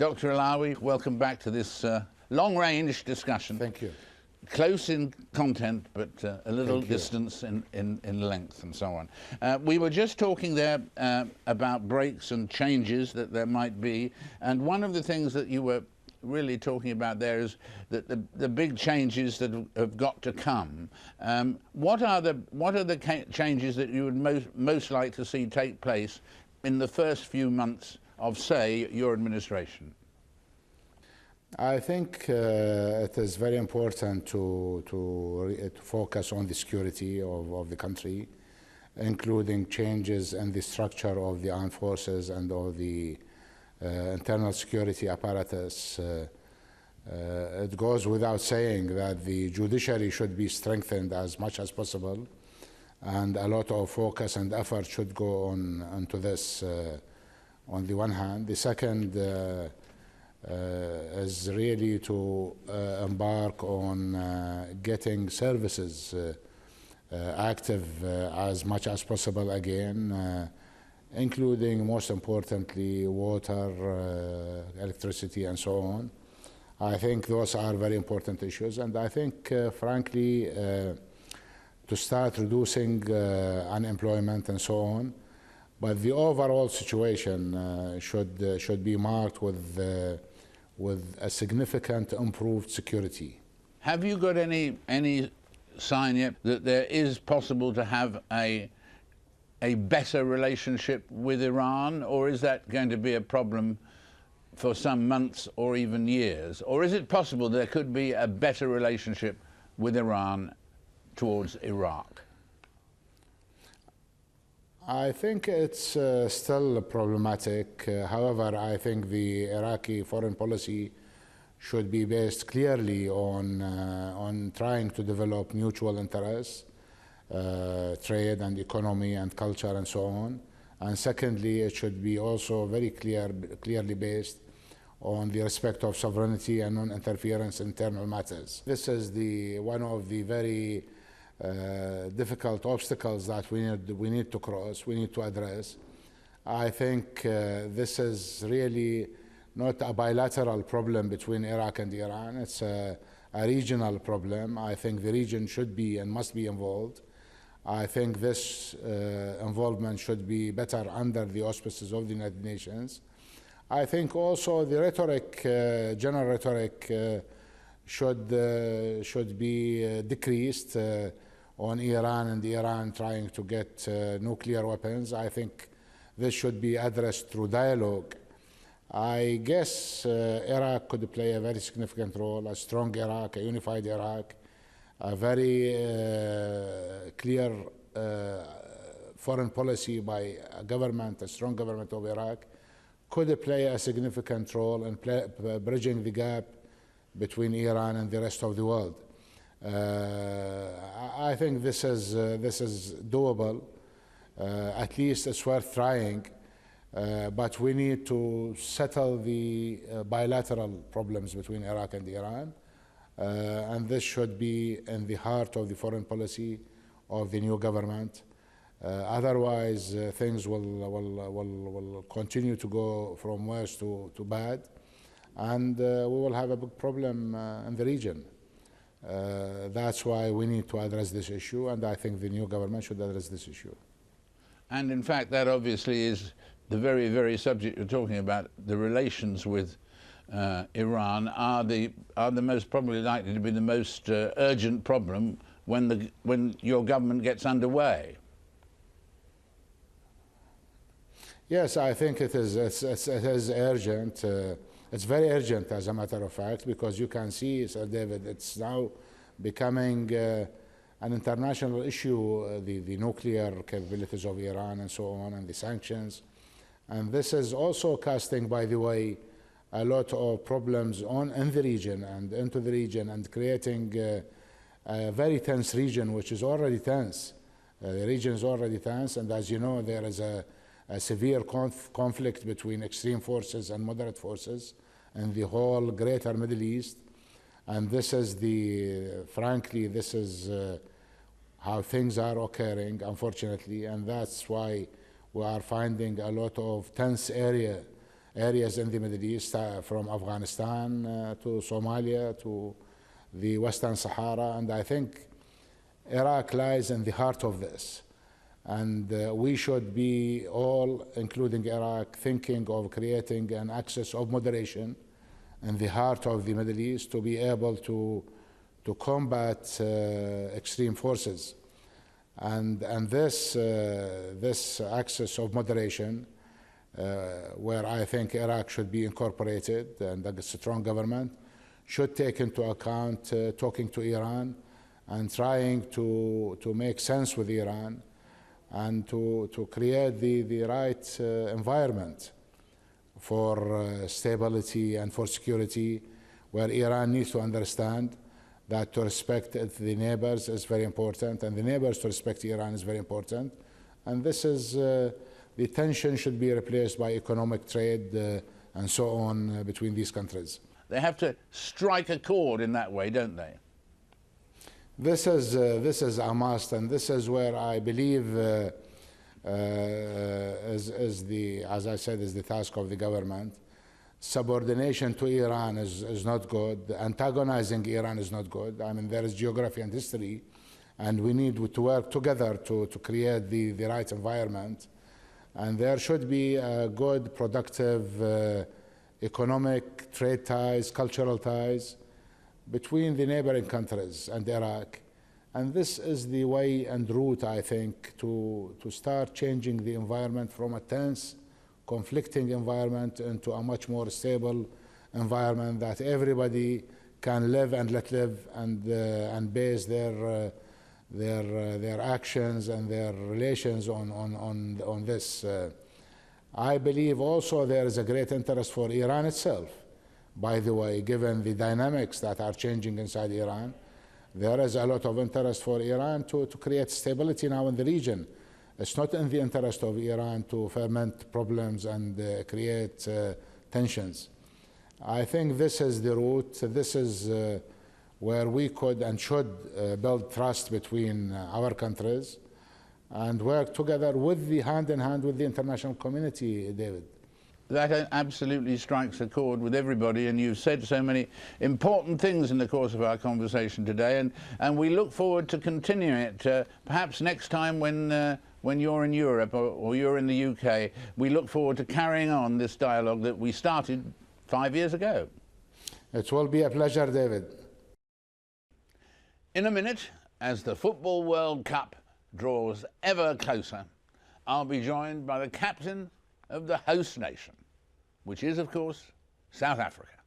Dr. Allawi, welcome back to this long-range discussion. Thank you. Close in content, but a little Thank you. distance in length and so on. We were just talking there about breaks and changes that there might be, and one of the things that you were really talking about there is that the big changes that have got to come. What are the changes that you would most like to see take place in the first few months of, say, your administration? I think it is very important to focus on the security of the country, including changes in the structure of the armed forces and of the internal security apparatus. It goes without saying that the judiciary should be strengthened as much as possible, and a lot of focus and effort should go onto this on the one hand. The second is really to embark on getting services active as much as possible again, including, most importantly, water, electricity, and so on. I think those are very important issues, and I think, frankly, to start reducing unemployment and so on. But the overall situation should be marked with a significant improved security. Have you got any sign yet that there is possible to have a better relationship with Iran, or is that going to be a problem for some months or even years? Or is it possible there could be a better relationship with Iran towards Iraq? I think it's still problematic. However, I think the Iraqi foreign policy should be based clearly on trying to develop mutual interests, trade and economy and culture and so on. And secondly, it should be also very clearly based on the respect of sovereignty and non-interference in internal matters. This is one of the very difficult obstacles that we need to cross, we need to address. I think this is really not a bilateral problem between Iraq and Iran. It's a regional problem. I think the region should be and must be involved. I think this involvement should be better under the auspices of the United Nations. I think also the rhetoric, general rhetoric, should be decreased on Iran and Iran trying to get nuclear weapons. I think this should be addressed through dialogue. I guess Iraq could play a very significant role, a strong Iraq, a unified Iraq, a very clear foreign policy by a government, a strong government of Iraq, could play a significant role in bridging the gap between Iran and the rest of the world. I think this is doable. At least it's worth trying. But we need to settle the bilateral problems between Iraq and Iran. And this should be in the heart of the foreign policy of the new government. Otherwise, things will continue to go from worse to bad, and we will have a big problem in the region. That's why we need to address this issue, and I think the new government should address this issue. And in fact, that obviously is the very, very subject you're talking about. The relations with Iran are the most probably likely to be the most urgent problem when your government gets underway. Yes, I think it is urgent. It's very urgent, as a matter of fact, because you can see, Sir David, it's now becoming an international issue, the nuclear capabilities of Iran and so on, and the sanctions. And this is also casting, by the way, a lot of problems in the region and into the region, and creating a very tense region, which is already tense. The region is already tense, and as you know, there is a severe conflict between extreme forces and moderate forces in the whole greater Middle East. And this is frankly, this is how things are occurring, unfortunately, and that's why we are finding a lot of tense area areas in the Middle East, from Afghanistan to Somalia to the Western Sahara, and I think Iraq lies in the heart of this. And we should be all, including Iraq, thinking of creating an axis of moderation in the heart of the Middle East to be able to combat extreme forces. And this axis of moderation, where I think Iraq should be incorporated and a strong government, should take into account talking to Iran and trying to make sense with Iran and to create the right environment for stability and for security, where Iran needs to understand that to respect the neighbors is very important, and the neighbors to respect Iran is very important. And this is, the tension should be replaced by economic trade and so on between these countries. They have to strike a chord in that way, don't they? This is a must, and this is where I believe as I said, is the task of the government. Subordination to Iran is not good. Antagonizing Iran is not good. I mean, there is geography and history, and we need to work together to create the right environment. And there should be a good, productive economic, trade ties, cultural ties between the neighboring countries and Iraq. And this is the way and route, I think, to start changing the environment from a tense, conflicting environment into a much more stable environment that everybody can live and let live and base their actions and their relations on this. I believe also there is a great interest for Iran itself. By the way, given the dynamics that are changing inside Iran, there is a lot of interest for Iran to create stability now in the region. It's not in the interest of Iran to ferment problems and create tensions. I think this is the route. This is where we could and should build trust between our countries and work together with hand in hand with the international community, David. That absolutely strikes a chord with everybody, and you've said so many important things in the course of our conversation today, and we look forward to continuing it. Perhaps next time when you're in Europe or you're in the UK, we look forward to carrying on this dialogue that we started 5 years ago. It will be a pleasure, David. In a minute, as the Football World Cup draws ever closer, I'll be joined by the captain of the host nation, which is, of course, South Africa.